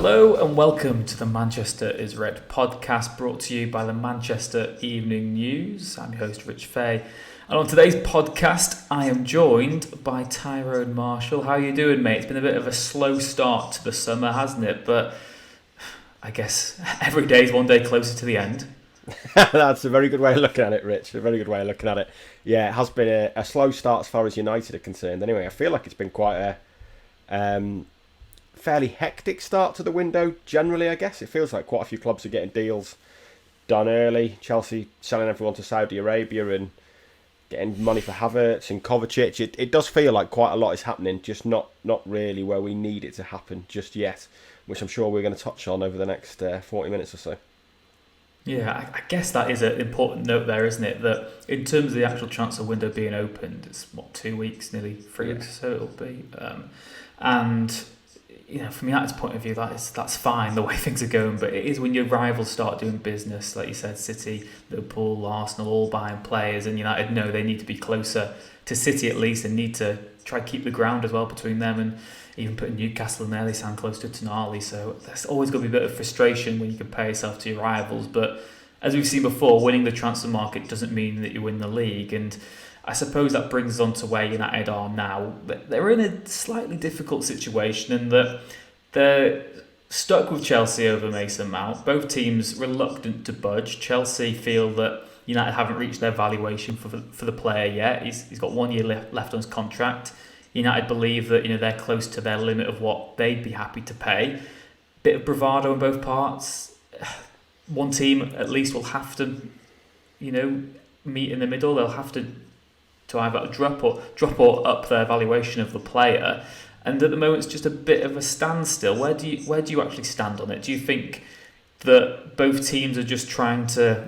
Hello and welcome to the Manchester is Red podcast, brought to you by the Manchester Evening News. I'm your host Rich Fay, and on today's podcast I am joined by Tyrone Marshall. How are you doing, mate? It's been a bit of a slow start to the summer, hasn't it? But I guess every day is one day closer to the end. That's a very good way of looking at it, Rich. A very good way of looking at it. Yeah, it has been a slow start as far as United are concerned. Anyway, I feel like it's been quite a fairly hectic start to the window generally, I guess. It feels like quite a few clubs are getting deals done early. Chelsea selling everyone to Saudi Arabia and getting money for Havertz and Kovacic. It does feel like quite a lot is happening, just not really where we need it to happen just yet, which I'm sure we're going to touch on over the next 40 minutes or so. Yeah, I guess that is an important note there, isn't it? That in terms of the actual transfer window being opened, it's 2 weeks, nearly 3 weeks or so it'll be. And you know, from United's point of view, that's fine the way things are going. But it is when your rivals start doing business, like you said, City, Liverpool, Arsenal, all buying players, and United know they need to be closer to City at least, and need to try to keep the ground as well between them, and even putting Newcastle in there, they sound close to Tonali. So there's always going to be a bit of frustration when you compare yourself to your rivals. But as we've seen before, winning the transfer market doesn't mean that you win the league, and I suppose that brings us on to where United are now. They're in a slightly difficult situation in that they're stuck with Chelsea over Mason Mount. Both teams reluctant to budge. Chelsea feel that United haven't reached their valuation for the player yet. He's got 1 year left on his contract. United believe that they're close to their limit of what they'd be happy to pay. Bit of bravado in both parts. One team at least will have to, meet in the middle. They'll have to either drop or up their valuation of the player, and at the moment it's just a bit of a standstill. Where do you actually stand on it? Do you think that both teams are just trying to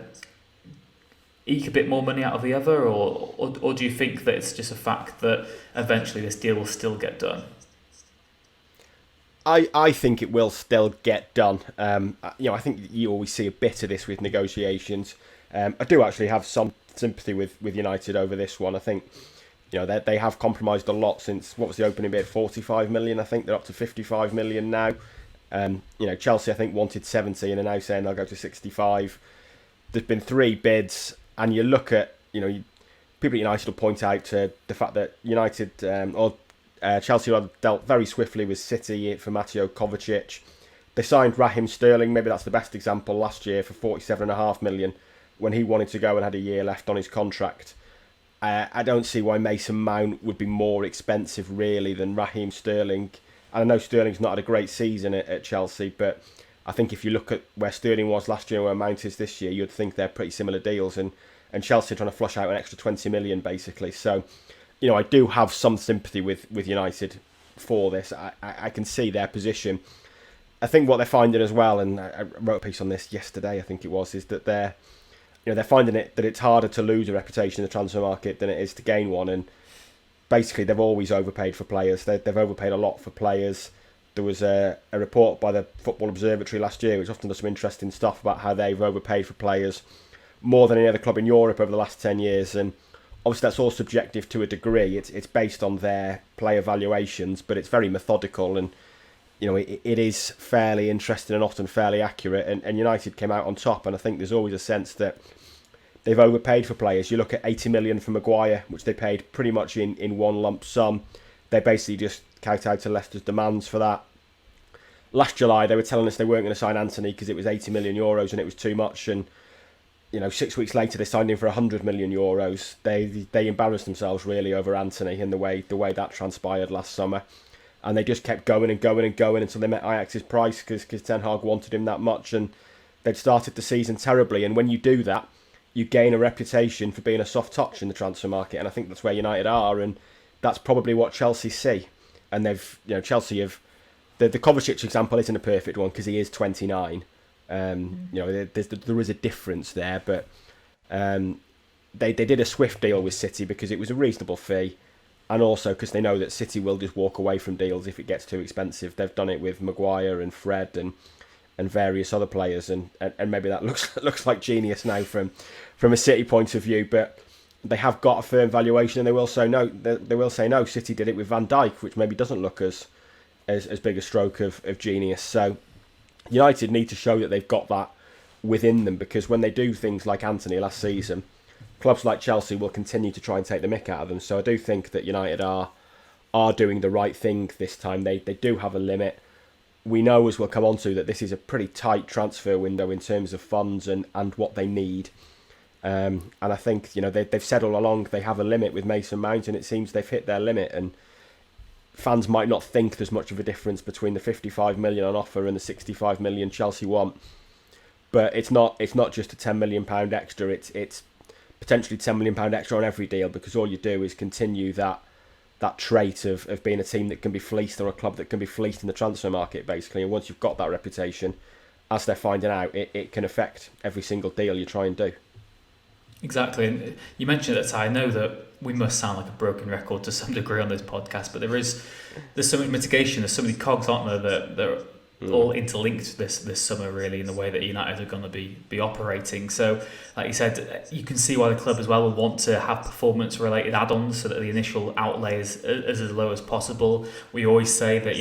eke a bit more money out of the other, or do you think that it's just a fact that eventually this deal will still get done? I think it will still get done. I think you always see a bit of this with negotiations. I do actually have some sympathy with United over this one. I think they have compromised a lot since, what was the opening bid, 45 million. I think they're up to 55 million now. Chelsea I think wanted 70 and are now saying they'll go to 65. There's been 3 bids, and you look at people at United will point out to the fact that Chelsea dealt very swiftly with City for Mateo Kovacic. They signed Raheem Sterling, maybe that's the best example, last year for 47.5 million. When he wanted to go and had a year left on his contract. I don't see why Mason Mount would be more expensive really than Raheem Sterling. And I know Sterling's not had a great season at Chelsea, but I think if you look at where Sterling was last year and where Mount is this year, you'd think they're pretty similar deals, and Chelsea are trying to flush out an extra 20 million basically. So, I do have some sympathy with United for this. I can see their position. I think what they're finding as well, and I wrote a piece on this yesterday, I think it was, is that they're finding it that it's harder to lose a reputation in the transfer market than it is to gain one. And basically, they've always overpaid for players. They've overpaid a lot for players. There was a report by the Football Observatory last year, which often does some interesting stuff about how they've overpaid for players more than any other club in Europe over the last 10 years. And obviously, that's all subjective to a degree. It's based on their player valuations, but it's very methodical, and it is fairly interesting and often fairly accurate. And United came out on top, and I think there's always a sense that they've overpaid for players. You look at 80 million for Maguire, which they paid pretty much in one lump sum. They basically just kowtowed to Leicester's demands for that. Last July, they were telling us they weren't going to sign Anthony because it was 80 million euros and it was too much. And 6 weeks later, they signed him for 100 million euros. They embarrassed themselves really over Anthony and the way that transpired last summer. And they just kept going and going and going until they met Ajax's price because Ten Hag wanted him that much, and they'd started the season terribly. And when you do that, you gain a reputation for being a soft touch in the transfer market, and I think that's where United are, and that's probably what Chelsea see. And Chelsea have the Kovacic example isn't a perfect one because he is 29. There is a difference there, but they did a swift deal with City because it was a reasonable fee, and also because they know that City will just walk away from deals if it gets too expensive. They've done it with Maguire and Fred and various other players, and maybe that looks like genius now from a City point of view, but they have got a firm valuation, and they will say no. They will say no. City did it with Van Dijk, which maybe doesn't look as big a stroke of genius. So United need to show that they've got that within them, because when they do things like Anthony last season, clubs like Chelsea will continue to try and take the mick out of them. So I do think that United are doing the right thing this time. They do have a limit. We know, as we'll come on to, that this is a pretty tight transfer window in terms of funds and what they need. And I think, they've said all along they have a limit with Mason Mount, and it seems they've hit their limit. And fans might not think there's much of a difference between the 55 million on offer and the 65 million Chelsea want. But it's not just a £10 million extra. It's potentially £10 million extra on every deal, because all you do is continue that trait of being a team that can be fleeced, or a club that can be fleeced in the transfer market, basically. And once you've got that reputation, as they're finding out, it can affect every single deal you try and do. Exactly. And you mentioned that, I know that we must sound like a broken record to some degree on this podcast, but there's so much mitigation, there's so many cogs, aren't there, that they're all interlinked this summer, really, in the way that United are going to be operating. So, like you said, you can see why the club as well will want to have performance-related add-ons, so that the initial outlay is as low as possible. We always say that,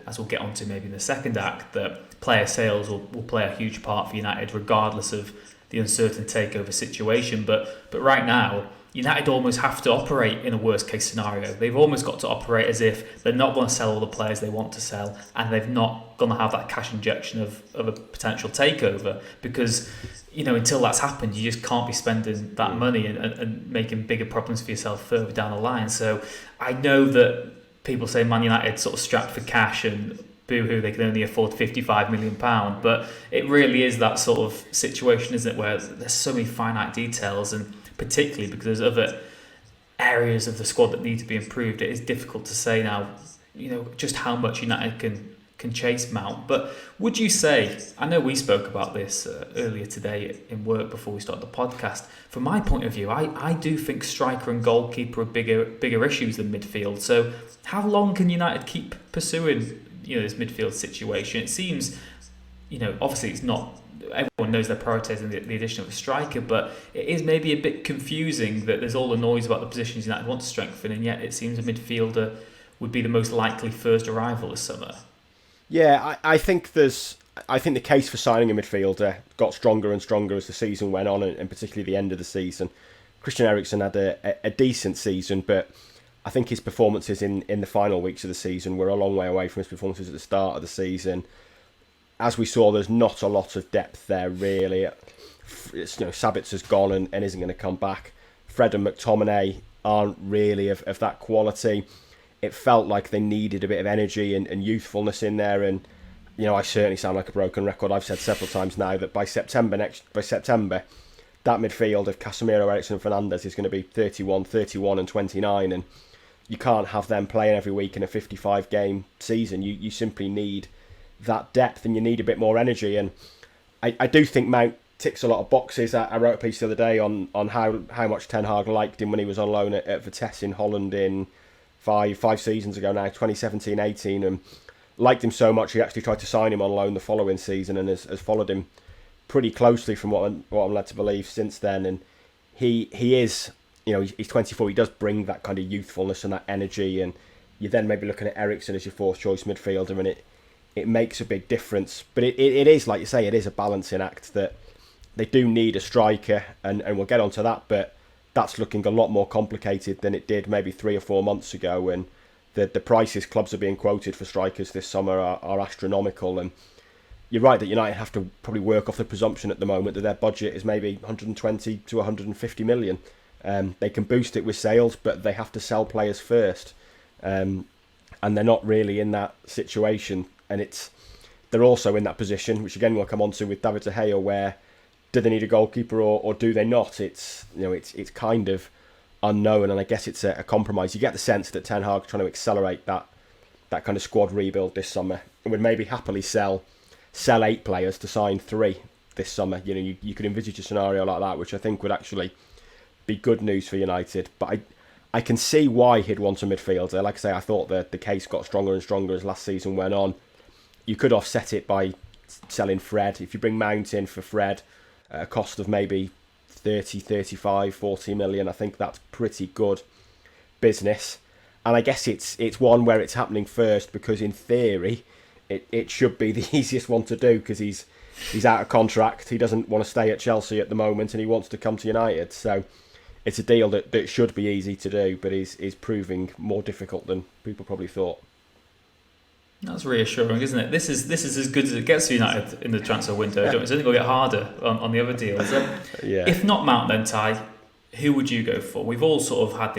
as we'll get onto maybe in the second act, that player sales will play a huge part for United, regardless of the uncertain takeover situation. But right now, United almost have to operate in a worst case scenario. They've almost got to operate as if they're not going to sell all the players they want to sell, and they've not going to have that cash injection of a potential takeover, because until that's happened, you just can't be spending that money and making bigger problems for yourself further down the line. So I know that people say Man United sort of strapped for cash and boo-hoo, they can only afford £55 million, but it really is that sort of situation, isn't it, where there's so many finite details, and particularly because there's other areas of the squad that need to be improved, it is difficult to say now, just how much United can chase Mount. But would you say, I know we spoke about this earlier today in work before we started the podcast, from my point of view, I do think striker and goalkeeper are bigger issues than midfield. So how long can United keep pursuing this midfield situation? It seems, obviously it's not, everyone knows they're prioritising the addition of a striker, but it is maybe a bit confusing that there's all the noise about the positions United want to strengthen, and yet it seems a midfielder would be the most likely first arrival this summer. Yeah, I think the case for signing a midfielder got stronger and stronger as the season went on, and particularly the end of the season. Christian Eriksen had a decent season, but I think his performances in the final weeks of the season were a long way away from his performances at the start of the season. As we saw, there's not a lot of depth there, really. Sabitzer's gone and isn't going to come back. Fred and McTominay aren't really of that quality. It felt like they needed a bit of energy and youthfulness in there, and I certainly sound like a broken record. I've said several times now that by September, that midfield of Casemiro, Eriksen and Fernandes is going to be 31, and 29, and you can't have them playing every week in a 55-game season. You simply need that depth, and you need a bit more energy. And I do think Mount ticks a lot of boxes. I wrote a piece the other day on how much Ten Hag liked him when he was on loan at Vitesse in Holland in five seasons ago now, 2017-18, and liked him so much he actually tried to sign him on loan the following season, and has followed him pretty closely from what I'm led to believe since then. And he is, he's 24, he does bring that kind of youthfulness and that energy, and you're then maybe looking at Eriksen as your fourth choice midfielder, and it makes a big difference. But it is, like you say, it is a balancing act, that they do need a striker, and we'll get onto that, but that's looking a lot more complicated than it did maybe 3 or 4 months ago, and the prices clubs are being quoted for strikers this summer are astronomical. And you're right that United have to probably work off the presumption at the moment that their budget is maybe 120 to 150 million. They can boost it with sales, but they have to sell players first, and they're not really in that situation. And they're also in that position, which again we'll come on to with David de Gea, where do they need a goalkeeper or do they not? It's kind of unknown, and I guess it's a compromise. You get the sense that Ten Hag trying to accelerate that kind of squad rebuild this summer, and would maybe happily sell 8 players to sign 3 this summer. You could envisage a scenario like that, which I think would actually be good news for United. But I can see why he'd want a midfielder. Like I say, I thought that the case got stronger and stronger as last season went on. You could offset it by selling Fred. If you bring Mount in for Fred at a cost of maybe 30, 35, 40 million, I think that's pretty good business. And I guess it's one where it's happening first, because in theory it should be the easiest one to do because he's out of contract. He doesn't want to stay at Chelsea at the moment, and he wants to come to United. So it's a deal that should be easy to do, but is proving more difficult than people probably thought. That's reassuring, isn't it? This is as good as it gets for United in the transfer window. It's only going to get harder on the other deals. Yeah. If not Mount, then Ty, who would you go for? We've all sort of had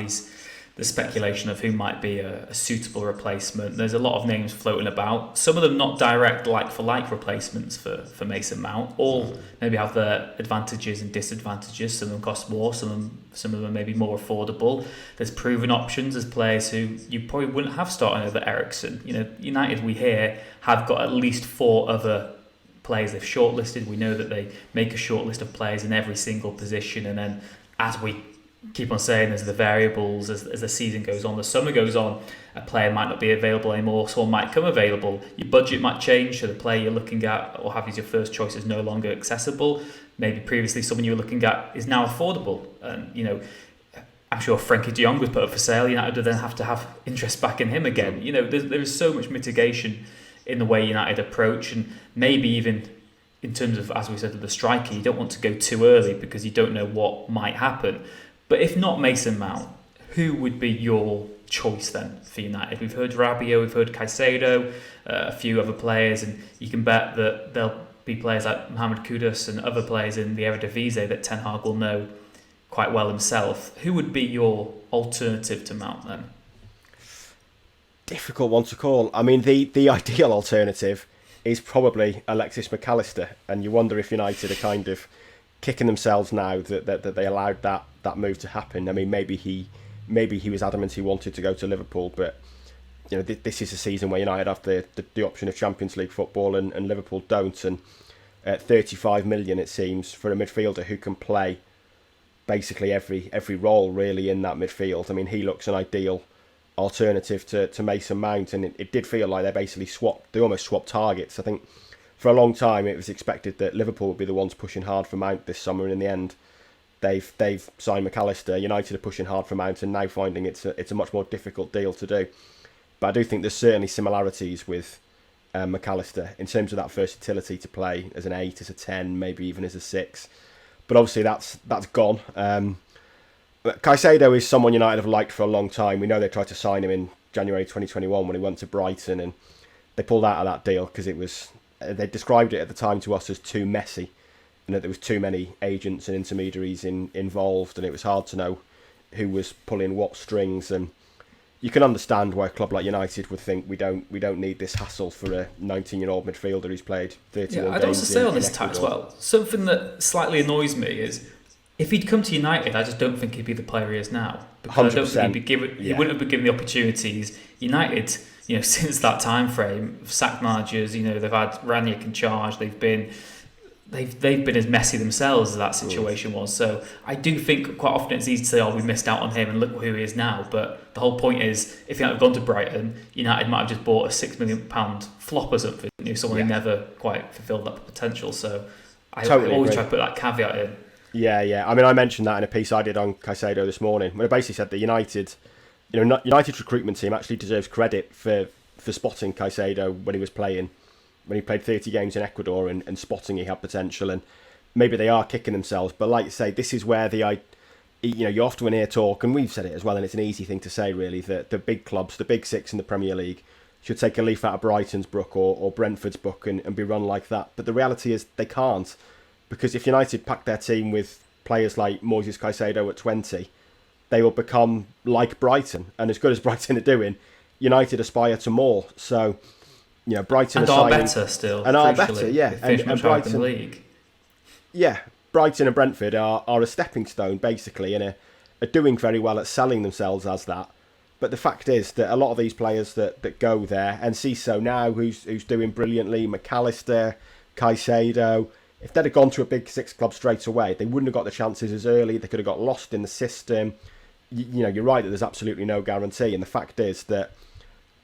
the speculation of who might be a suitable replacement. There's a lot of names floating about. Some of them not direct like-for-like replacements for Mason Mount. All maybe have their advantages and disadvantages. Some of them cost more. Some of them may be more affordable. There's proven options as players who you probably wouldn't have starting over Eriksen. United, we hear, have got at least 4 other players they've shortlisted. We know that they make a shortlist of players in every single position, and then as we keep on saying, as the variables, as the season goes on, the summer goes on, a player might not be available anymore, someone might come available, your budget might change, so the player you're looking at or have as your first choice is no longer accessible. Maybe previously someone you were looking at is now affordable, and I'm sure Frankie de Jong was put up for sale. United would then have to have interest back in him again. There is so much mitigation in the way United approach, and maybe even in terms of, as we said, the striker, you don't want to go too early because you don't know what might happen. But if not Mason Mount, who would be your choice then for United? We've heard Rabiot, we've heard Caicedo, a few other players, and you can bet that there'll be players like Mohamed Kudus and other players in the Eredivisie that Ten Hag will know quite well himself. Who would be your alternative to Mount then? Difficult one to call. I mean, the ideal alternative is probably Alexis McAllister, and you wonder if United are kind of kicking themselves now that they allowed that move to happen. I mean, maybe he was adamant he wanted to go to Liverpool, but this is a season where United have the option of Champions League football and Liverpool don't, and at 35 million it seems for a midfielder who can play basically every role really in that midfield. I mean, he looks an ideal alternative to Mason Mount, and it did feel like they almost swapped targets. I think for a long time it was expected that Liverpool would be the ones pushing hard for Mount this summer, and in the end they've signed McAllister. United are pushing hard for Mount and now finding it's a much more difficult deal to do. But I do think there's certainly similarities with McAllister in terms of that versatility to play as an 8, as a 10, maybe even as a 6. But obviously that's gone. But Caicedo is someone United have liked for a long time. We know they tried to sign him in January 2021 when he went to Brighton, and they pulled out of that deal because they described it at the time to us as too messy, and that there was too many agents and intermediaries involved, and it was hard to know who was pulling what strings. And you can understand why a club like United would think we don't need this hassle for a 19-year-old midfielder who's played 31 games. I'd also say on this tack as well, something that slightly annoys me is if he'd come to United, I just don't think he'd be the player he is now. Because 100%. I don't think he'd be given. He wouldn't have been given the opportunities. United, since that time frame, sacked managers. They've had Ranić in charge. They've been as messy themselves as that situation was. So I do think quite often it's easy to say, "Oh, we missed out on him, and look who he is now." But the whole point is, if he hadn't gone to Brighton, United might have just bought a £6 million flop or something. Someone who never quite fulfilled that potential. So I always try to put that caveat in. Yeah. I mean, I mentioned that in a piece I did on Caicedo this morning, when I basically said that United's recruitment team actually deserves credit for spotting Caicedo when he played 30 games in Ecuador and spotting he had potential, and maybe they are kicking themselves. But like you say, this is where you often hear talk, and we've said it as well, and it's an easy thing to say really, that the big clubs, the big 6 in the Premier League, should take a leaf out of Brighton's book or Brentford's book and be run like that. But the reality is they can't. Because if United pack their team with players like Moises Caicedo at 20, they will become like Brighton. And as good as Brighton are doing, United aspire to more. So, Brighton are better still. And are better, yeah. And Brighton, the league. Yeah, Brighton and Brentford are a stepping stone, basically, and are doing very well at selling themselves as that. But the fact is that a lot of these players that go there, and Ciso now, who's doing brilliantly, McAllister, Caicedo, if they'd have gone to a big 6 club straight away, they wouldn't have got the chances as early. They could have got lost in the system. You're right that there's absolutely no guarantee. And the fact is that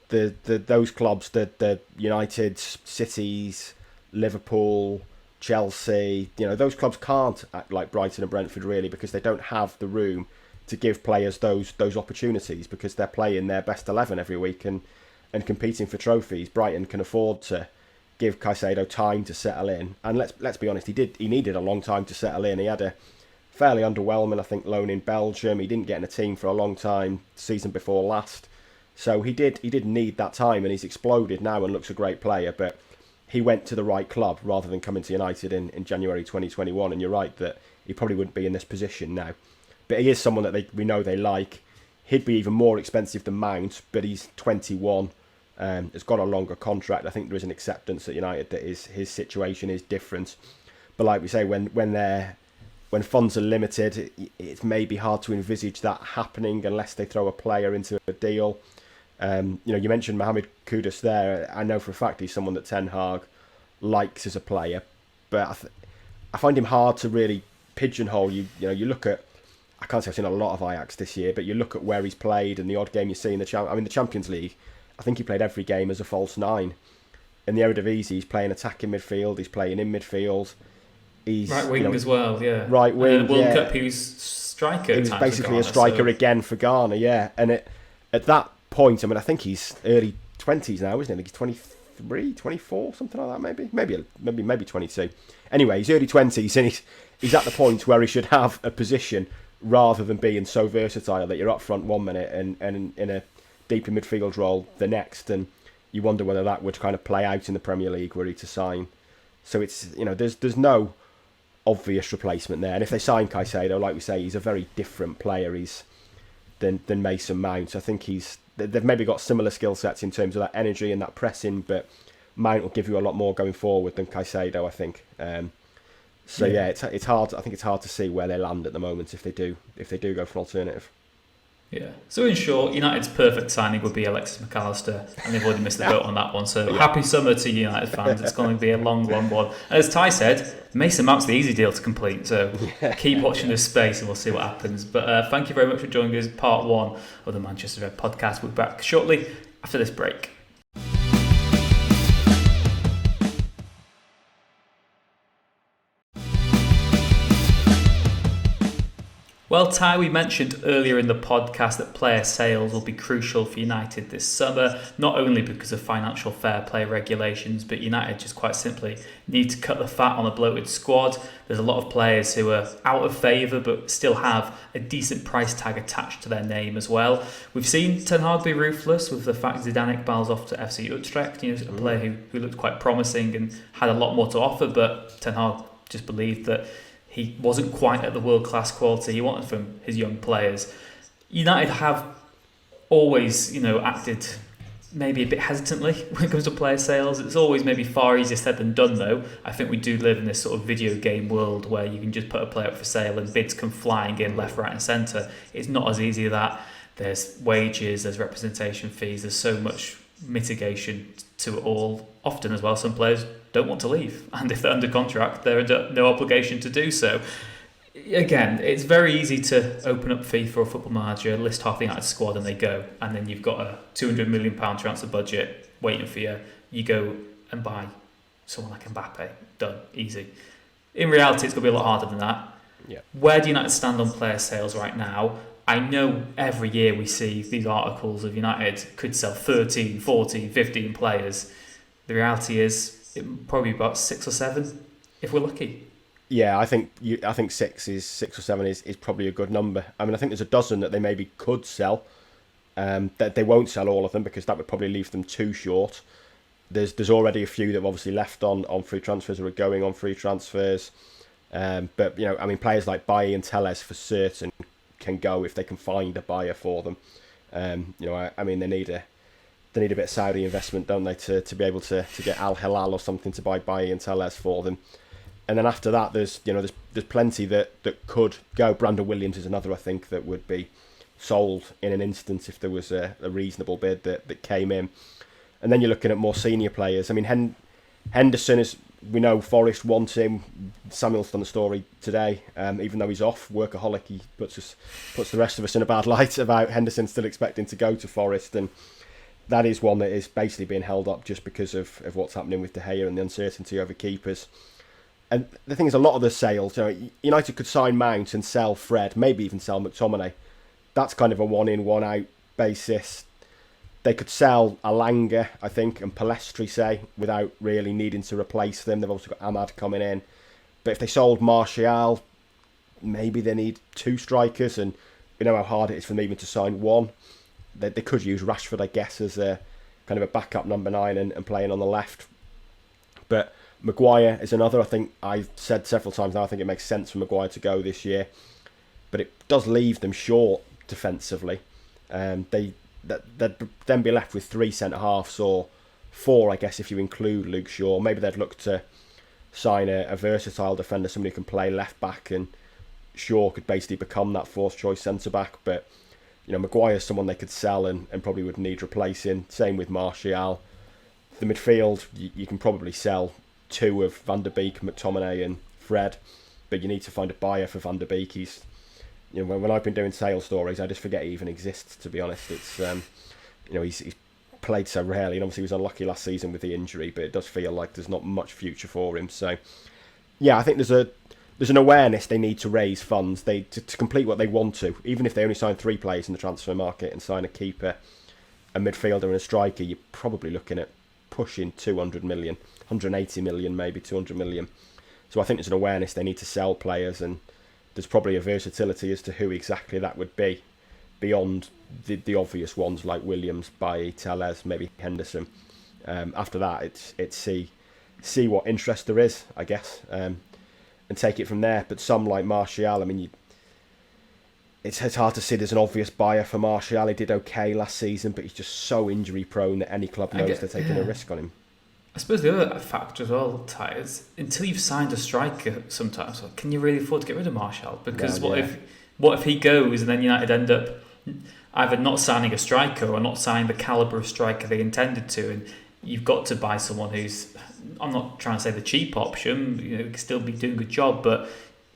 those clubs, the United, Cities, Liverpool, Chelsea, those clubs can't act like Brighton and Brentford really, because they don't have the room to give players those opportunities, because they're playing their best 11 every week, and and competing for trophies, Brighton can afford to give Caicedo time to settle in. And let's be honest, he needed a long time to settle in. He had a fairly underwhelming, I think, loan in Belgium. He didn't get in a team for a long time, season before last. So he did need that time, and he's exploded now and looks a great player. But he went to the right club rather than coming to United in January 2021. And you're right that he probably wouldn't be in this position now. But he is someone that we know they like. He'd be even more expensive than Mount, but he's 21. Has got a longer contract. I think there is an acceptance at United that his situation is different. But like we say, when funds are limited, it's maybe hard to envisage that happening unless they throw a player into a deal. You mentioned Mohamed Kudus there. I know for a fact he's someone that Ten Hag likes as a player, but I find him hard to really pigeonhole. You look at, I can't say I've seen a lot of Ajax this year, but you look at where he's played and the odd game you see in the Champions League. I think he played every game as a false nine. In the Eredivisie, he's playing attacking midfield. He's playing in midfield. He's right wing as well, yeah. Right wing. In the World Cup, he was striker. He was basically a striker again for Ghana, yeah. And at that point, I think he's early 20s now, isn't he? I think he's 23, 24, something like that, maybe 22. Anyway, he's early 20s, and he's at the point where he should have a position rather than being so versatile that you're up front 1 minute and in a deeper midfield role the next, and you wonder whether that would kind of play out in the Premier League were he to sign. So it's, there's no obvious replacement there, and if they sign Caicedo, like we say, he's a very different player than Mason Mount. I think they've maybe got similar skill sets in terms of that energy and that pressing, but Mount will give you a lot more going forward than Caicedo, I think. It's hard. I think it's hard to see where they land at the moment if they do go for an alternative. Yeah. So in short, United's perfect signing would be Alexis McAllister, and they've already missed the boat on that one. So happy summer to United fans. It's going to be a long, long one. And as Ty said, Mason Mount's the easy deal to complete. So keep watching this space, and we'll see what happens. But thank you very much for joining us. Part 1 of the Manchester Red podcast. We'll be back shortly after this break. Well, Ty, we mentioned earlier in the podcast that player sales will be crucial for United this summer, not only because of financial fair play regulations, but United just quite simply need to cut the fat on a bloated squad. There's a lot of players who are out of favour but still have a decent price tag attached to their name as well. We've seen Ten Hag be ruthless with the fact Zidane balls off to FC Utrecht, a player who looked quite promising and had a lot more to offer, but Ten Hag just believed that he wasn't quite at the world-class quality he wanted from his young players. United have always, acted maybe a bit hesitantly when it comes to player sales. It's always maybe far easier said than done, though. I think we do live in this sort of video game world where you can just put a player up for sale and bids come flying in left, right and centre. It's not as easy as that. There's wages, there's representation fees, there's so much mitigation to it all. Often as well, some players don't want to leave, and if they're under contract, they're under no obligation to do so. Again, it's very easy to open up FIFA or Football Manager, list half the United squad, and they go, and then you've got a £200 million transfer budget waiting for you. You go and buy someone like Mbappe. Done, easy. In reality, it's going to be a lot harder than that. Yeah. Where do United stand on player sales right now? I know every year we see these articles of United could sell 13, 14, 15 players. The reality is it probably about 6 or 7 if we're lucky. Yeah, I think 6 or 7 is probably a good number. I mean, I think there's a dozen that they maybe could sell. That they won't sell all of them because that would probably leave them too short. There's already a few that have obviously left on free transfers or are going on free transfers. But players like Bailly and Telles for certain can go if they can find a buyer for them. They need a bit of Saudi investment, don't they, to be able to get Al Hilal or something to buy Bailly and Telles for them. And then after that, there's plenty that could go. Brandon Williams is another, I think, that would be sold in an instant if there was a reasonable bid that came in. And then you're looking at more senior players. I mean, Henderson is, we know Forest wants him. Samuel's done the story today. Even though he's off, workaholic, he puts the rest of us in a bad light about Henderson still expecting to go to Forest. And that is one that is basically being held up just because of what's happening with De Gea and the uncertainty over keepers. And the thing is, a lot of the sales, United could sign Mount and sell Fred, maybe even sell McTominay. That's kind of a one-in, one-out basis. They could sell Alanga, I think, and Palestri, say, without really needing to replace them. They've also got Ahmad coming in. But if they sold Martial, maybe they need 2 strikers, and you know how hard it is for them even to sign one. They could use Rashford, I guess, as a kind of a backup number 9 and playing on the left. But Maguire is another. I think I've said several times now, I think it makes sense for Maguire to go this year. But it does leave them short defensively. They'd then be left with 3 centre-halves, or 4, I guess, if you include Luke Shaw. Maybe they'd look to sign a versatile defender, somebody who can play left-back, and Shaw could basically become that fourth-choice centre-back. But, you know, Maguire's someone they could sell and probably would need replacing. Same with Martial. The midfield, you can probably sell 2 of Van der Beek, McTominay and Fred, but you need to find a buyer for Van der Beek. He's, you know, when I've been doing sales stories, I just forget he even exists, to be honest. It's you know, he's played so rarely, and obviously he was unlucky last season with the injury, but it does feel like there's not much future for him. So yeah, I think there's an awareness they need to raise funds to complete what they want to. Even if they only sign 3 players in the transfer market and sign a keeper, a midfielder and a striker, you're probably looking at pushing 200 million, 180 million, maybe 200 million. So I think there's an awareness they need to sell players, and there's probably a versatility as to who exactly that would be, beyond the obvious ones like Williams, Bailly, Tellez, maybe Henderson. After that, it's see what interest there is, I guess, and take it from there. But some like Martial, I mean, it's hard to see there's an obvious buyer for Martial. He did okay last season, but he's just so injury prone that any club knows they're taking a risk on him. I suppose the other factor as well, Ty, is until you've signed a striker, sometimes can you really afford to get rid of Martial? Because what if he goes and then United end up either not signing a striker or not signing the calibre of striker they intended to, and you've got to buy someone who's, I'm not trying to say the cheap option, you know, he could still be doing a good job, but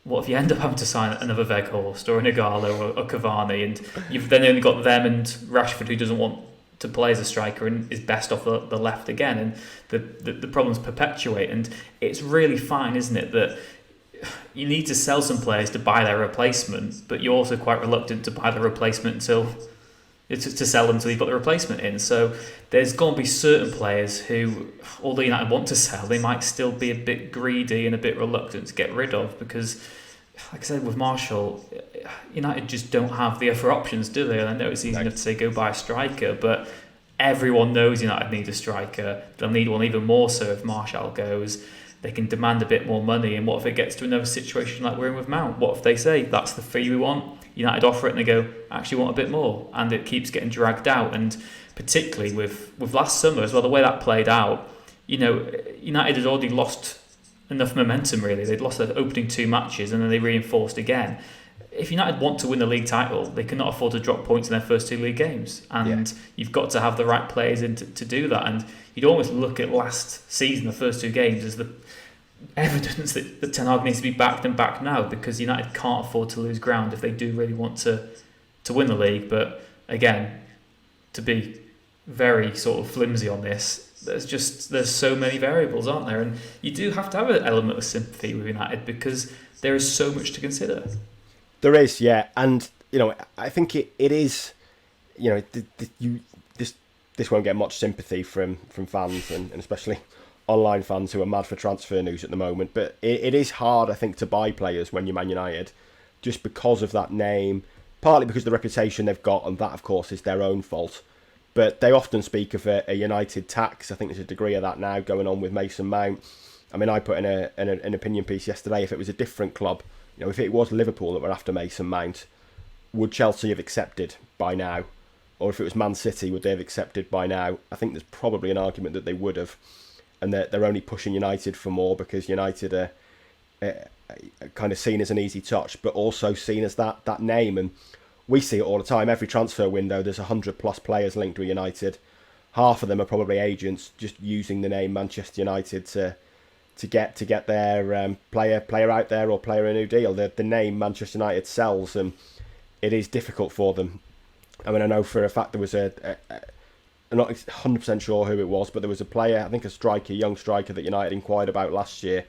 what if you end up having to sign another Weghorst or an Igalo or Cavani, and you've then only got them and Rashford, who doesn't want to play as a striker and is best off the left again, and the problems perpetuate. And it's really fine, isn't it, that you need to sell some players to buy their replacement, but you're also quite reluctant to buy the replacement to sell them until you've got the replacement in. So there's going to be certain players who, although United want to sell, they might still be a bit greedy and a bit reluctant to get rid of, because, like I said, with Marshall, United just don't have the other options, do they? And I know it's easy enough to say go buy a striker, but everyone knows United need a striker. They'll need one even more so if Marshall goes. They can demand a bit more money, and what if it gets to another situation like we're in with Mount? What if they say, that's the fee we want? United offer it and they go, actually want a bit more, and it keeps getting dragged out. And particularly with last summer as well, the way that played out, you know, United had already lost enough momentum, really. They'd lost their opening 2 matches and then they reinforced again. If United want to win the league title, they cannot afford to drop points in their first 2 league games, and you've got to have the right players in to do that. And you'd almost look at last season, the first 2 games, as the evidence that Ten Hag needs to be backed and backed now, because United can't afford to lose ground if they do really want to win the league. But again, to be very sort of flimsy on this, there's so many variables, aren't there? And you do have to have an element of sympathy with United, because there is so much to consider. There is, yeah, and you know, I think it is, you know, this won't get much sympathy from fans and especially online fans who are mad for transfer news at the moment. But it is hard, I think, to buy players when you're Man United, just because of that name, partly because of the reputation they've got, and that, of course, is their own fault. But they often speak of a United tax. I think there's a degree of that now going on with Mason Mount. I mean, I put in an opinion piece yesterday, if it was a different club, you know, if it was Liverpool that were after Mason Mount, would Chelsea have accepted by now? Or if it was Man City, would they have accepted by now? I think there's probably an argument that they would have, and that they're only pushing United for more because United are kind of seen as an easy touch, but also seen as that name. And we see it all the time. Every transfer window, there's 100+ players linked with United. Half of them are probably agents just using the name Manchester United to get their player out there or player a new deal. The name Manchester United sells, and it is difficult for them. I mean, I know for a fact there was I'm not 100% sure who it was, but there was a player, I think a young striker that United inquired about last year,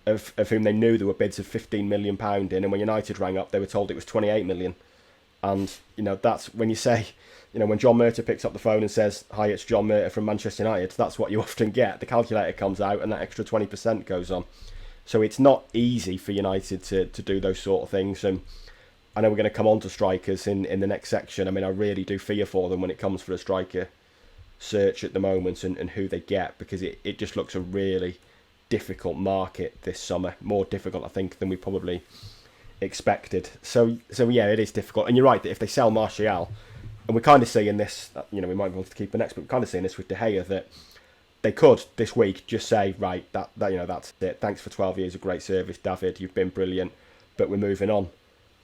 of whom they knew there were bids of £15 million in, and when United rang up, they were told it was 28 million. And, that's when you say, when John Murtagh picks up the phone and says, "Hi, it's John Murtagh from Manchester United," that's what you often get. The calculator comes out and that extra 20% goes on. So it's not easy for United to do those sort of things. And I know we're going to come on to strikers in the next section. I mean, I really do fear for them when it comes for a striker search at the moment and who they get, because it just looks a really difficult market this summer. More difficult, I think, than we probably expected. So yeah, it is difficult. And you're right that if they sell Martial, and we're kind of seeing this, we might want to keep the next, but we're kind of seeing this with De Gea, that they could this week just say, right, that that's it. Thanks for 12 years of great service, David. You've been brilliant, but we're moving on.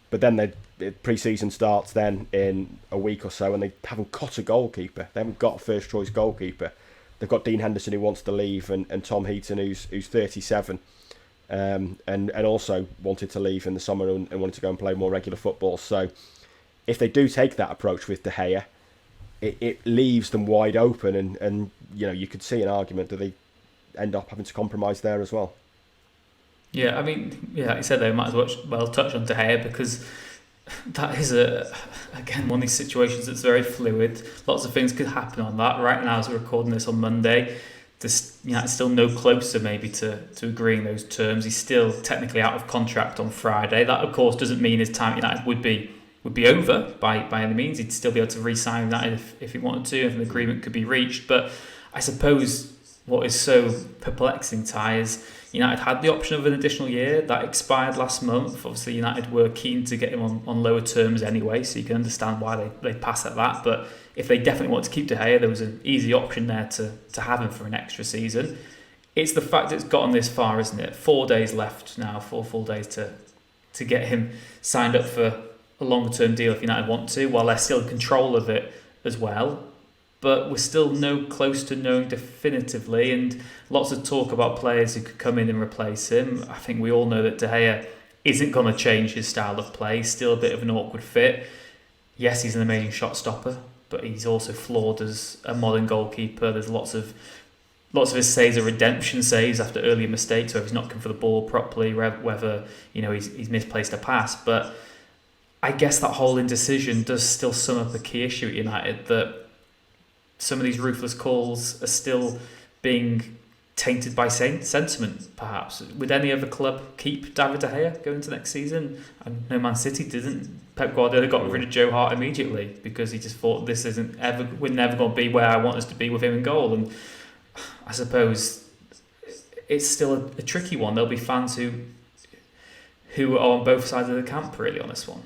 But then the pre-season starts then in a week or so, and they haven't got a goalkeeper. They haven't got a first-choice goalkeeper. They've got Dean Henderson, who wants to leave, and Tom Heaton, who's 37, and also wanted to leave in the summer and wanted to go and play more regular football. So if they do take that approach with De Gea, it leaves them wide open, and you could see an argument that they end up having to compromise there as well. Yeah, I mean, like you said, they might as well touch on De Gea, because that is again one of these situations that's very fluid. Lots of things could happen on that. Right now, as we're recording this on Monday, it's still no closer maybe to agreeing those terms. He's still technically out of contract on Friday. That, of course, doesn't mean his time at United would be over by any means. He'd still be able to re-sign United if he wanted to, if an agreement could be reached. But I suppose what is so perplexing, Ty, is United had the option of an additional year that expired last month. Obviously, United were keen to get him on lower terms anyway, so you can understand why they passed at that. But if they definitely want to keep De Gea, there was an easy option there to have him for an extra season. It's the fact that it's gotten this far, isn't it? 4 days left now, 4 full days to get him signed up for a longer term deal if United want to, while they're still in control of it as well. But we're still no close to knowing definitively, and lots of talk about players who could come in and replace him. I think we all know that De Gea isn't going to change his style of play. He's still a bit of an awkward fit. Yes, he's an amazing shot stopper, but he's also flawed as a modern goalkeeper. There's lots of his saves are redemption saves after earlier mistakes, whether he's not looking for the ball properly, whether he's misplaced a pass. But I guess that whole indecision does still sum up a key issue at United, that some of these ruthless calls are still being tainted by sentiment, perhaps. Would any other club keep David De Gea going into next season? I know Man City didn't. Pep Guardiola got rid of Joe Hart immediately because he just thought we're never going to be where I want us to be with him in goal. And I suppose it's still a tricky one. There'll be fans who are on both sides of the camp really on this one.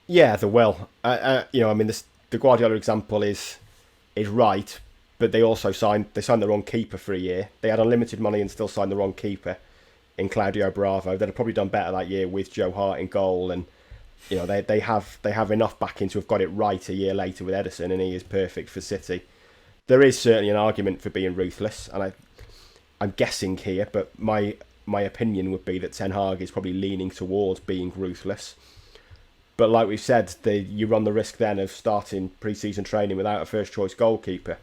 Yeah, there will. The Guardiola example is right, but they also signed the wrong keeper for a year. They had unlimited money and still signed the wrong keeper in Claudio Bravo. They'd have probably done better that year with Joe Hart in goal, and they have enough backing to have got it right a year later with Ederson, and he is perfect for City. There is certainly an argument for being ruthless, and I'm guessing here, but my opinion would be that Ten Hag is probably leaning towards being ruthless. But like we've said, you run the risk then of starting pre-season training without a first-choice goalkeeper.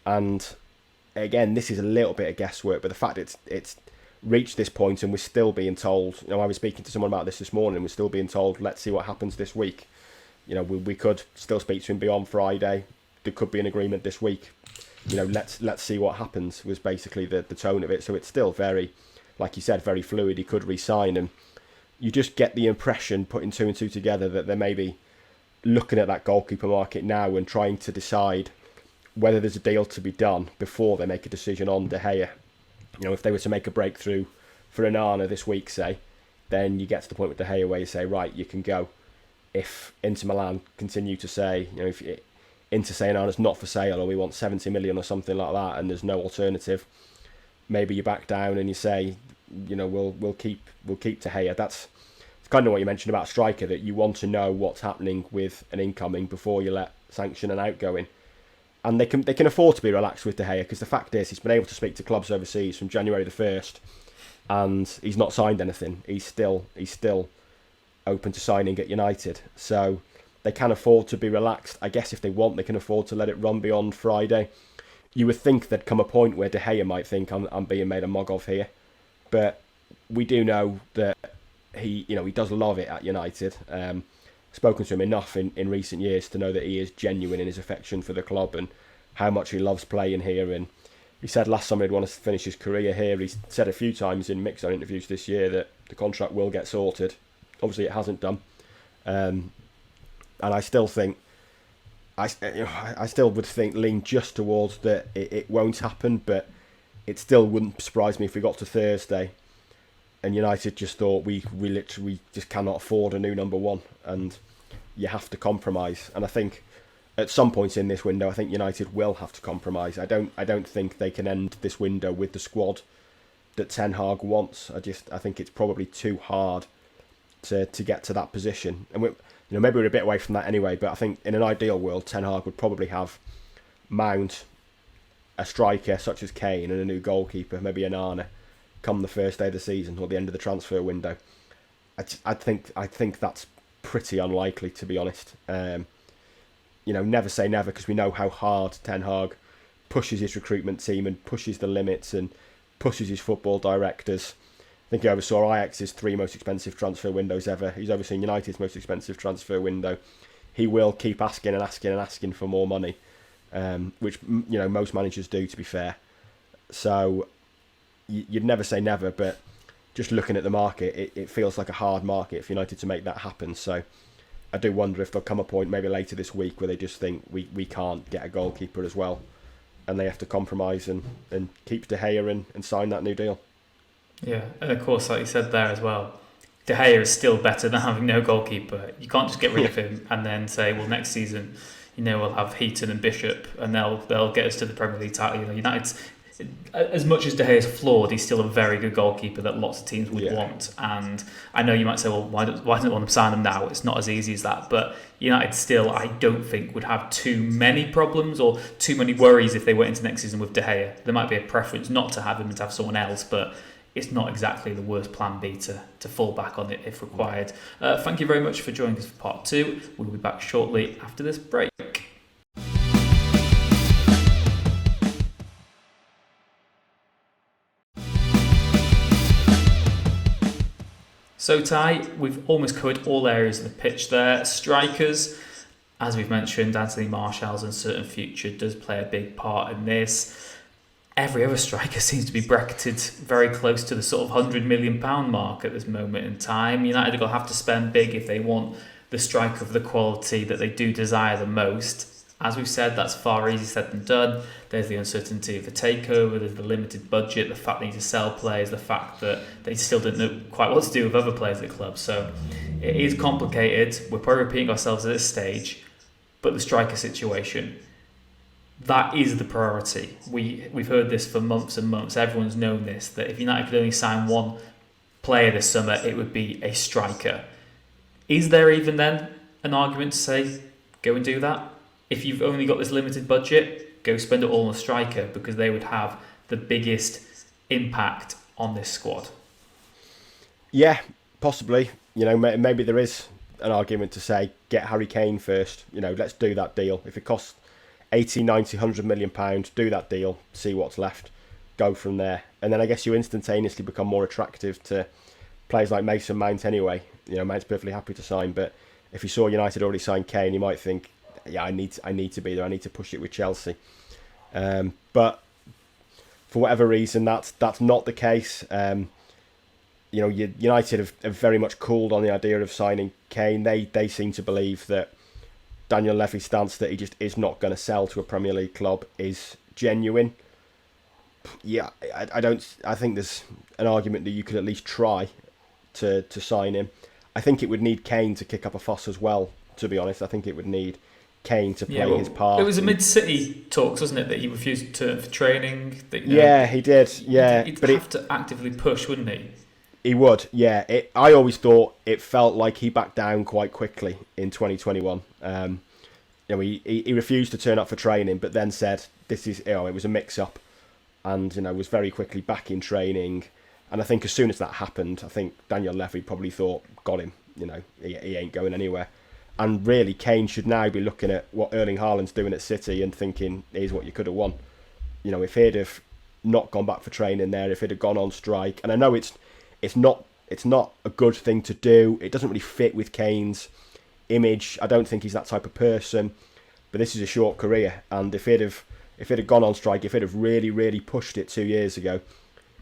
And again, this is a little bit of guesswork, but the fact it's reached this point and we're still being told, I was speaking to someone about this morning, we're still being told, let's see what happens this week. We could still speak to him beyond Friday. There could be an agreement this week. Let's see what happens was basically the tone of it. So it's still very, like you said, very fluid. He could re-sign, and you just get the impression, putting 2 and 2 together, that they're maybe looking at that goalkeeper market now and trying to decide whether there's a deal to be done before they make a decision on De Gea. If they were to make a breakthrough for Onana this week, say, then you get to the point with De Gea where you say, right, you can go. If Inter Milan continue to say, if Inter say Onana's not for sale, or we want 70 million or something like that, and there's no alternative, maybe you back down and you say, we'll keep De Gea. That's kind of what you mentioned about striker, that you want to know what's happening with an incoming before you let sanction an outgoing. And they can afford to be relaxed with De Gea, because the fact is he's been able to speak to clubs overseas from January the 1st, and he's not signed anything. He's still open to signing at United, so they can afford to be relaxed. I guess if they want, they can afford to let it run beyond Friday. You would think there'd come a point where De Gea might think, I'm being made a mug of here, but we do know that he does love it at United. spoken to him enough in recent years to know that he is genuine in his affection for the club and how much he loves playing here. And he said last summer he'd want to finish his career here. He's said a few times in mixed-zone interviews this year that the contract will get sorted. Obviously, it hasn't done. And I still think, I still would lean just towards that it won't happen, but it still wouldn't surprise me if we got to Thursday and United just thought we literally just cannot afford a new number one, and you have to compromise. And I think at some point in this window, I think United will have to compromise. I don't think they can end this window with the squad that Ten Hag wants. I think it's probably too hard to get to that position. And maybe we're a bit away from that anyway, but I think in an ideal world, Ten Hag would probably have Mount, a striker such as Kane, and a new goalkeeper, maybe an Arne, come the first day of the season or the end of the transfer window. I think that's pretty unlikely, to be honest. Never say never, because we know how hard Ten Hag pushes his recruitment team and pushes the limits and pushes his football directors. I think he oversaw Ajax's 3 most expensive transfer windows ever. He's overseen United's most expensive transfer window. He will keep asking and asking and asking for more money, which most managers do, to be fair. So you'd never say never, but just looking at the market, it feels like a hard market for United to make that happen. So I do wonder if there'll come a point maybe later this week where they just think we can't get a goalkeeper as well, and they have to compromise and keep De Gea and sign that new deal. Yeah, and of course, like you said there as well, De Gea is still better than having no goalkeeper. You can't just get rid of him and then say, well, next season, we'll have Heaton and Bishop, and they'll get us to the Premier League title. United's, as much as De Gea is flawed, he's still a very good goalkeeper that lots of teams would want. And I know you might say, well, why don't they want to sign him now? It's not as easy as that. But United still, I don't think, would have too many problems or too many worries if they went into next season with De Gea. There might be a preference not to have him and to have someone else, but it's not exactly the worst plan B to fall back on it if required. Thank you very much for joining us for part 2. We'll be back shortly after this break. So Ty, we've almost covered all areas of the pitch there. Strikers, as we've mentioned, Anthony Martial's uncertain future does play a big part in this. Every other striker seems to be bracketed very close to the sort of £100 million mark at this moment in time. United will have to spend big if they want the striker of the quality that they do desire the most. As we've said, that's far easier said than done. There's the uncertainty of the takeover, there's the limited budget, the fact they need to sell players, the fact that they still didn't know quite what to do with other players at the club. So it is complicated. We're probably repeating ourselves at this stage, but the striker situation, that is the priority. We've heard this for months and months. Everyone's known this, that if United could only sign one player this summer, it would be a striker. Is there even then an argument to say, go and do that? If you've only got this limited budget, go spend it all on a striker, because they would have the biggest impact on this squad. Yeah, possibly. Maybe there is an argument to say, get Harry Kane first. Let's do that deal. If it costs 80, 90, £100 million, do that deal, see what's left, go from there. And then I guess you instantaneously become more attractive to players like Mason Mount anyway. Mount's perfectly happy to sign, but if you saw United already signed Kane, you might think, yeah, I need to be there, I need to push it with Chelsea. But for whatever reason, that's not the case. United have very much cooled on the idea of signing Kane. They seem to believe that Daniel Levy's stance that he just is not going to sell to a Premier League club is genuine. Yeah, I think there's an argument that you could at least try to sign him. I think it would need Kane to kick up a fuss as well, to be honest. I think it would need Kane to play his part. It was a mid-city talks, wasn't it, that he refused to for training? That, he did. Yeah, he'd have to actively push, wouldn't he? He would. Yeah. I always thought it felt like he backed down quite quickly in 2021. He refused to turn up for training, but then said it was a mix-up, and was very quickly back in training. And I think as soon as that happened, I think Daniel Levy probably thought, got him. He ain't going anywhere. And really, Kane should now be looking at what Erling Haaland's doing at City and thinking, here's what you could have won. If he'd have not gone back for training there, if he'd have gone on strike, and I know it's not a good thing to do. It doesn't really fit with Kane's image. I don't think he's that type of person. But this is a short career, and if he'd have gone on strike, if he'd have really, really pushed it 2 years ago,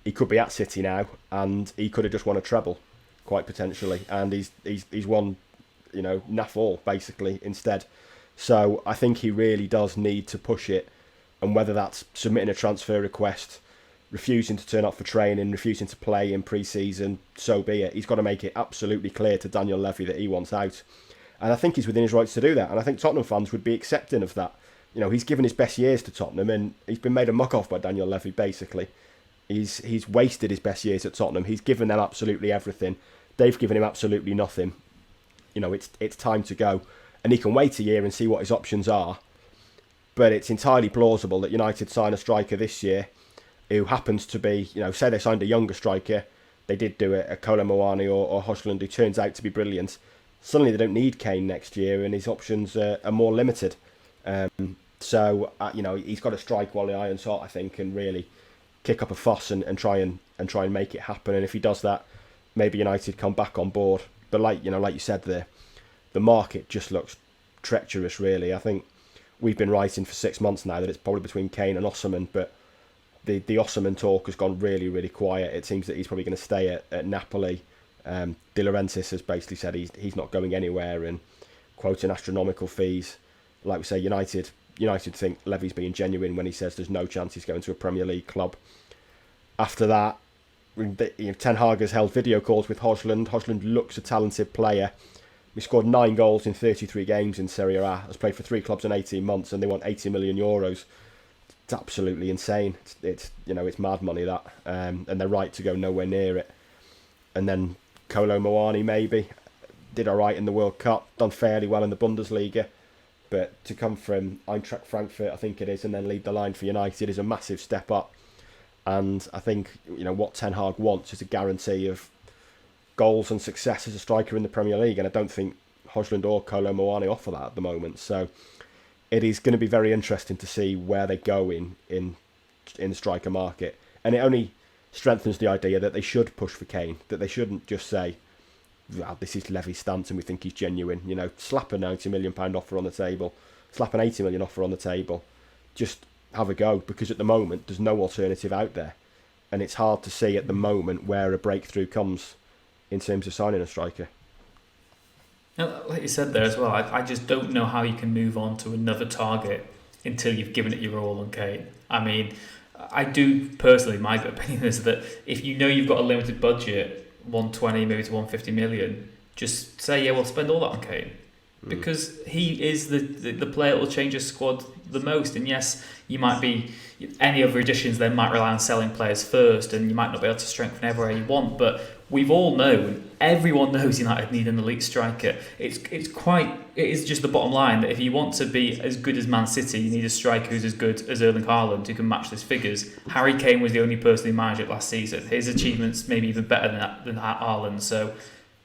he could be at City now, and he could have just won a treble, quite potentially. And he's won, naff all basically instead. So I think he really does need to push it, and whether that's submitting a transfer request, refusing to turn up for training, refusing to play in pre-season, so be it. He's got to make it absolutely clear to Daniel Levy that he wants out. And I think he's within his rights to do that. And I think Tottenham fans would be accepting of that. He's given his best years to Tottenham, and he's been made a muck of by Daniel Levy, basically. He's wasted his best years at Tottenham. He's given them absolutely everything. They've given him absolutely nothing. It's time to go. And he can wait a year and see what his options are. But it's entirely plausible that United sign a striker this year who happens to be, say they signed a younger striker. They did do a Kolo Muani or Højlund who turns out to be brilliant. Suddenly they don't need Kane next year, and his options are more limited. So he's got to strike while the iron's hot, I think, and really kick up a fuss and try and make it happen. And if he does that, maybe United come back on board. But like you said there, the market just looks treacherous, really. I think we've been writing for 6 months now that it's probably between Kane and Osimhen, but the Osimhen talk has gone really, really quiet. It seems that he's probably going to stay at Napoli. De Laurentiis has basically said he's not going anywhere, and quoting astronomical fees. Like we say, United think Levy's being genuine when he says there's no chance he's going to a Premier League club. After that, Ten Hag has held video calls with Højlund. Højlund looks a talented player. He scored 9 goals in 33 games in Serie A. Has played for 3 clubs in 18 months, and they want 80 million euros. It's absolutely insane. It's mad money, that, and they're right to go nowhere near it. And then Kolo Muani maybe did all right in the World Cup, done fairly well in the Bundesliga, but to come from Eintracht Frankfurt, I think it is, and then lead the line for United is a massive step up. And I think what Ten Hag wants is a guarantee of goals and success as a striker in the Premier League, and I don't think Højlund or Kolo Muani offer that at the moment. So it is going to be very interesting to see where they go in the striker market, and it only strengthens the idea that they should push for Kane, that they shouldn't just say, well, this is Levy's stance and we think he's genuine. Slap a £90 million offer on the table, slap an £80 million offer on the table, just have a go, because at the moment there's no alternative out there, and it's hard to see at the moment where a breakthrough comes in terms of signing a striker. Now, like you said there as well, I just don't know how you can move on to another target until you've given it your all on Kane. I mean, I do personally, my opinion is that if you've got a limited budget, 120 maybe to 150 million, just say, yeah, we'll spend all that on Kane, because he is the player that will change a squad the most. And yes, you might be, any other additions then might rely on selling players first, and you might not be able to strengthen everywhere you want, but we've all known, everyone knows United need an elite striker. It is just the bottom line that if you want to be as good as Man City, you need a striker who's as good as Erling Haaland, who can match those figures. Harry Kane was the only person who managed it last season. His achievements maybe even better than Haaland. So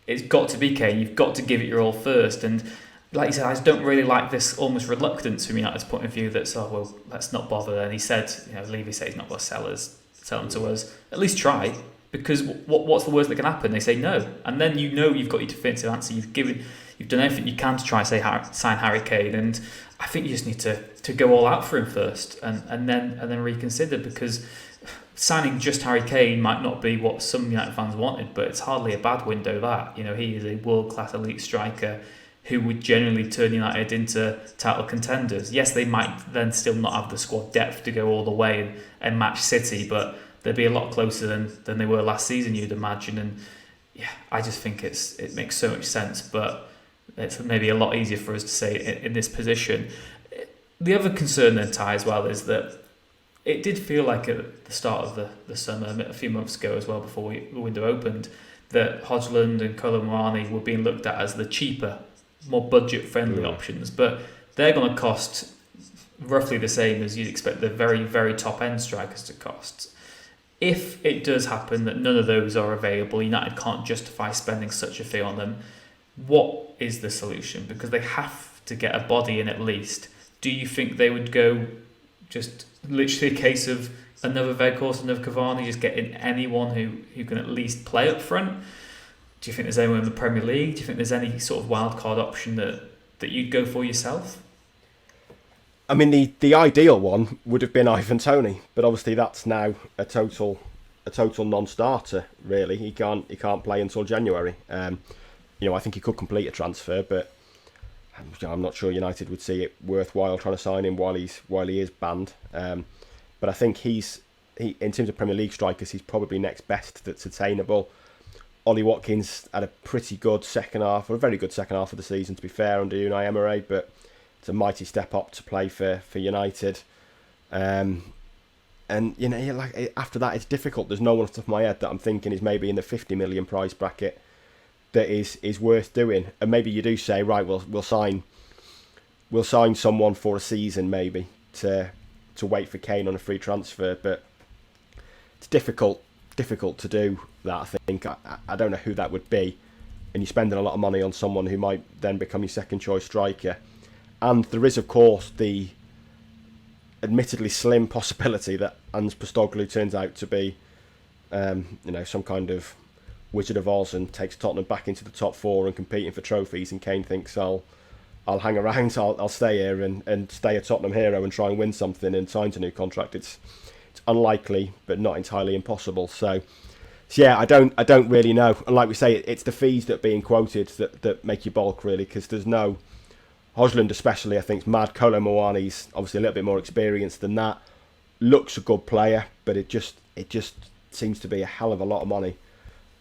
it's got to be Kane. You've got to give it your all first. And like you said, I just don't really like this almost reluctance from United's point of view that's, oh, well, let's not bother. And he said, Levy said he's not going to sell them to us. At least try. Because what's the worst that can happen? They say no, and then you've got your definitive answer. You've done everything you can to try and sign Harry Kane, and I think you just need to go all out for him first, and then reconsider, because signing just Harry Kane might not be what some United fans wanted, but it's hardly a bad window. That he is a world-class elite striker who would generally turn United into title contenders. Yes, they might then still not have the squad depth to go all the way and match City, but they'd be a lot closer than they were last season, you'd imagine. And yeah, I just think it makes so much sense, but it's maybe a lot easier for us to say in this position. The other concern then, Ty, as well, is that it did feel like at the start of the summer, a few months ago as well, before the window opened, that Højlund and Kolo Muani were being looked at as the cheaper, more budget-friendly options, but they're going to cost roughly the same as you'd expect the very, very top-end strikers to cost. If it does happen that none of those are available, United can't justify spending such a fee on them, what is the solution? Because they have to get a body in at least. Do you think they would go just literally a case of another Weghorst, another Cavani, just getting anyone who can at least play up front? Do you think there's anyone in the Premier League? Do you think there's any sort of wild card option that you'd go for yourself? I mean, the ideal one would have been Ivan Toney, but obviously that's now a total non-starter. Really, he can't play until January. I think he could complete a transfer, but I'm not sure United would see it worthwhile trying to sign him while he is banned. But I think he in terms of Premier League strikers, he's probably next best that's attainable. Ollie Watkins had a pretty good second half, or a very good second half of the season, to be fair, under Unai Emery, but it's a mighty step up to play for United. And after that, it's difficult. There's no one off the top of my head that I'm thinking is maybe in the 50 million price bracket that is worth doing. And maybe you do say, right, we'll sign someone for a season maybe to wait for Kane on a free transfer, but it's difficult to do that. I think I don't know who that would be, and you're spending a lot of money on someone who might then become your second choice striker. And there is, of course, the admittedly slim possibility that Hans Postecoglou turns out to be some kind of Wizard of Oz and takes Tottenham back into the top four and competing for trophies, and Kane thinks I'll hang around, I'll stay here and stay a Tottenham hero and try and win something and sign a new contract. It's unlikely, but not entirely impossible. So yeah, I don't really know. And like we say, it's the fees that are being quoted that make you balk, really, because there's no Højlund, especially, I think, is mad. Kolo Muani's obviously a little bit more experienced than that. Looks a good player, but it just seems to be a hell of a lot of money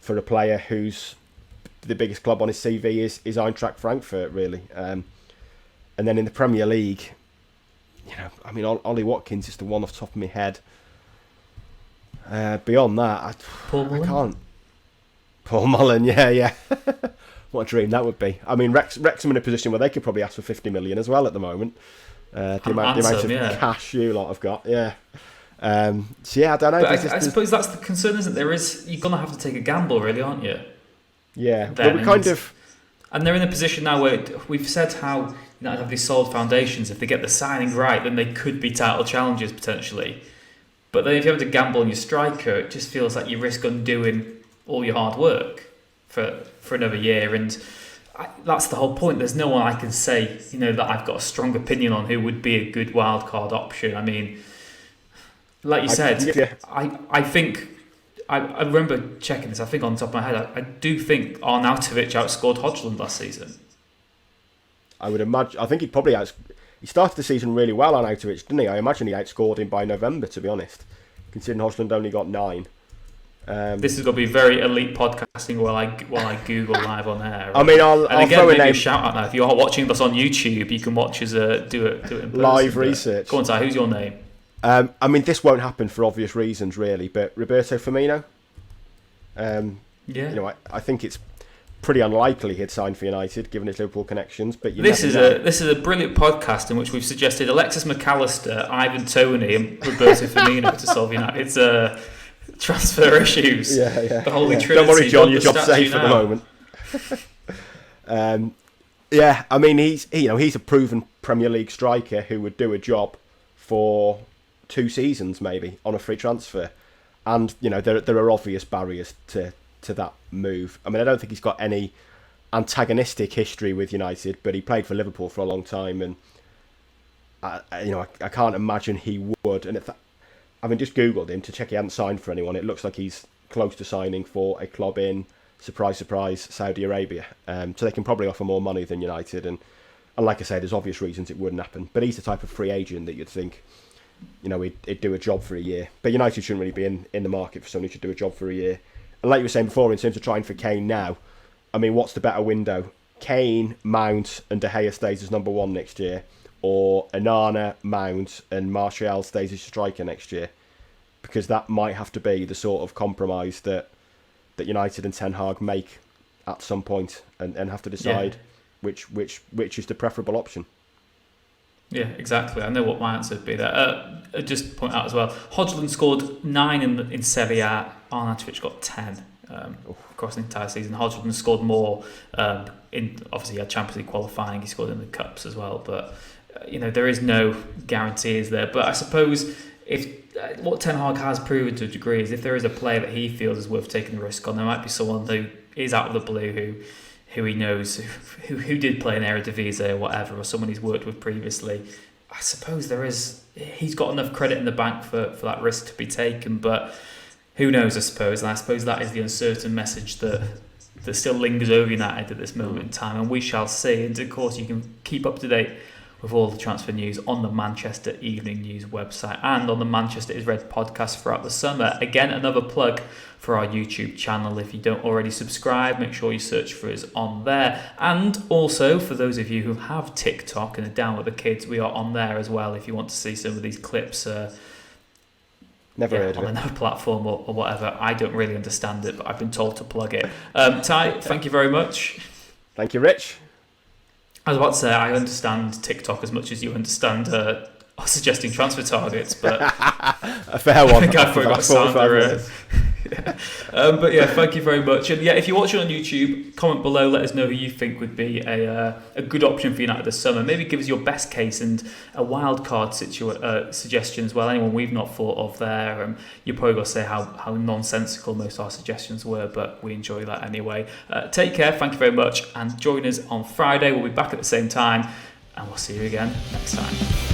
for a player who's the biggest club on his CV is Eintracht Frankfurt, really. And then in the Premier League, Ollie Watkins is the one off the top of my head. Beyond that, I can't. Paul Mullen, yeah. What a dream that would be. I mean, Wrexham in a position where they could probably ask for 50 million as well at the moment. The amount of cash you lot have got, yeah. So yeah, I don't know. But I suppose that's the concern, isn't there? You're gonna have to take a gamble, really, aren't you? Yeah, but and they're in a position now where we've said how United have these solid foundations. If they get the signing right, then they could be title challengers potentially. But then if you have to gamble on your striker, it just feels like you risk undoing all your hard work for another year. And that's the whole point. There's no one I can say, that I've got a strong opinion on who would be a good wildcard option. I mean, like you said, I think... I remember checking this. I think on the top of my head, I do think Arnautovic outscored Højlund last season. I would imagine. I think he started the season really well, Arnautovic, didn't he? I imagine he outscored him by November, to be honest, considering Højlund only got 9. This is going to be very elite podcasting while I Google live on air. Right? I mean, I'll throw a name. A shout out now. If you're watching us on YouTube, you can watch us do it in person. Live research. Go on, Ty. Who's your name? I mean, this won't happen for obvious reasons, really, but Roberto Firmino. I think it's pretty unlikely he'd sign for United, given his Liverpool connections. But this is a brilliant podcast in which we've suggested Alexis McAllister, Ivan Toney, and Roberto Firmino to solve United's transfer issues. Yeah. The Holy Trinity. Don't worry, John, your job's safe at the moment. I mean, he's a proven Premier League striker who would do a job for 2 seasons maybe on a free transfer, and there are obvious barriers to that move. I mean, I don't think he's got any antagonistic history with United, but he played for Liverpool for a long time, and I can't imagine he would. And having just googled him to check he hadn't signed for anyone, it looks like he's close to signing for a club in surprise Saudi Arabia. So they can probably offer more money than United, and like I say, there's obvious reasons it wouldn't happen. But he's the type of free agent that you'd think, he'd do a job for a year. But United shouldn't really be in the market for someone who should do a job for a year. And like you were saying before, in terms of trying for Kane now, I mean, what's the better window? Kane, Mount and De Gea stays as number 1 next year, or Onana, Mount and Martial stays as striker next year? Because that might have to be the sort of compromise that United and Ten Hag make at some point, and have to decide which is the preferable option. Yeah, exactly. I know what my answer would be there. Just to point out as well, Højlund scored 9 in Serie A, Arnautovic got 10 across the entire season. Højlund scored more obviously he had Champions League qualifying, he scored in the Cups as well, but there is no guarantees there. But I suppose what Ten Hag has proven to a degree is if there is a player that he feels is worth taking the risk on, there might be someone who is out of the blue, who he knows, who did play in Eredivisie or whatever, or someone he's worked with previously, I suppose he's got enough credit in the bank for that risk to be taken, but who knows, I suppose. And I suppose that is the uncertain message that still lingers over United at this moment in time, and we shall see. And of course, you can keep up to date with all the transfer news on the Manchester Evening News website and on the Manchester is Red podcast throughout the summer. Again, another plug for our YouTube channel. If you don't already subscribe, make sure you search for us on there. And also, for those of you who have TikTok and are down with the kids, we are on there as well if you want to see some of these clips. Never heard of it. On another platform or whatever. I don't really understand it, but I've been told to plug it. Ty, thank you very much. Thank you, Rich. I was about to say, I understand TikTok as much as you understand suggesting transfer targets, but a fair one. I think I forgot Sandra. But yeah, thank you very much. And yeah, if you're watching on YouTube, comment below, let us know who you think would be a good option for United this summer. Maybe give us your best case and a wild card suggestion as well. Anyone we've not thought of there. You're probably going to say how nonsensical most of our suggestions were, but we enjoy that anyway. Take care, thank you very much, and join us on Friday. We'll be back at the same time, and we'll see you again next time.